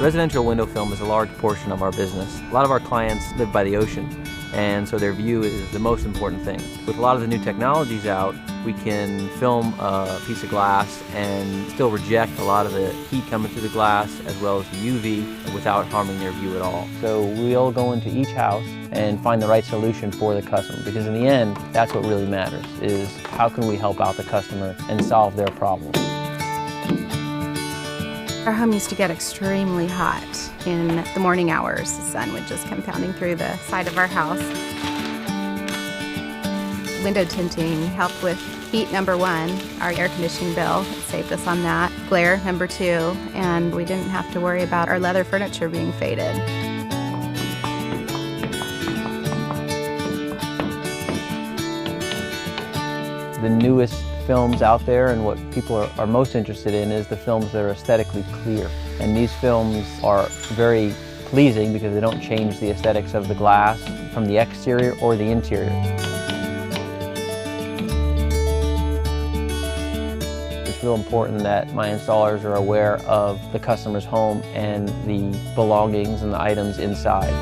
Residential window film is a large portion of our business. A lot of our clients live by the ocean, and so their view is the most important thing. With a lot of the new technologies out, we can film a piece of glass and still reject a lot of the heat coming through the glass as well as the UV without harming their view at all. So we'll go into each house and find the right solution for the customer, because in the end, that's what really matters, is how can we help out the customer and solve their problem. Our home used to get extremely hot in the morning hours. The sun would just come pounding through the side of our house. Window tinting helped with heat, number one. Our air conditioning bill saved us on that. Glare, number two, and we didn't have to worry about our leather furniture being faded. The newest films out there, and what people are most interested in, is the films that are aesthetically clear. And these films are very pleasing because they don't change the aesthetics of the glass from the exterior or the interior. It's real important that my installers are aware of the customer's home and the belongings and the items inside.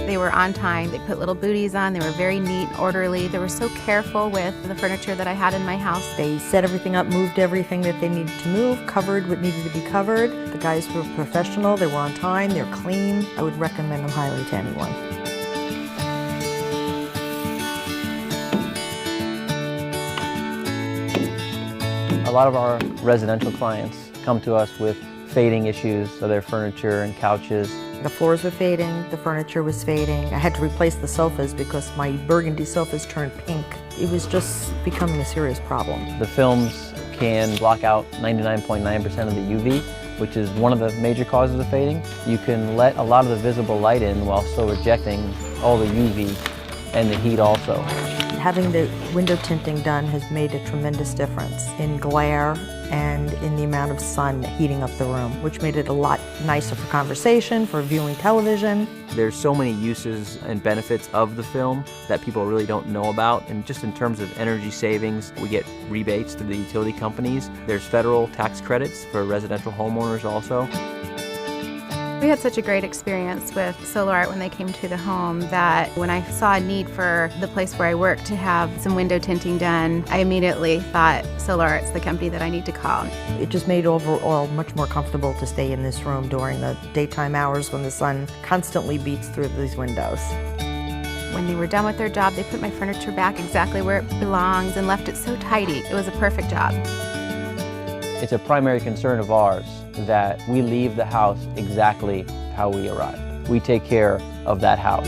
They were on time, they put little booties on, they were very neat, orderly. They were so careful with the furniture that I had in my house. They set everything up, moved everything that they needed to move, covered what needed to be covered. The guys were professional, they were on time, they're clean. I would recommend them highly to anyone. A lot of our residential clients come to us with fading issues of their furniture and couches. The floors were fading, the furniture was fading. I had to replace the sofas because my burgundy sofas turned pink. It was just becoming a serious problem. The films can block out 99.9% of the UV, which is one of the major causes of fading. You can let a lot of the visible light in while still rejecting all the UV and the heat also. Having the window tinting done has made a tremendous difference in glare and in the amount of sun heating up the room, which made it a lot nicer for conversation, for viewing television. There's so many uses and benefits of the film that people really don't know about, and just in terms of energy savings, we get rebates through the utility companies. There's federal tax credits for residential homeowners also. We had such a great experience with Solar Art when they came to the home that when I saw a need for the place where I work to have some window tinting done, I immediately thought Solar Art's the company that I need to call. It just made overall much more comfortable to stay in this room during the daytime hours when the sun constantly beats through these windows. When they were done with their job, they put my furniture back exactly where it belongs and left it so tidy. It was a perfect job. It's a primary concern of ours that we leave the house exactly how we arrived. We take care of that house.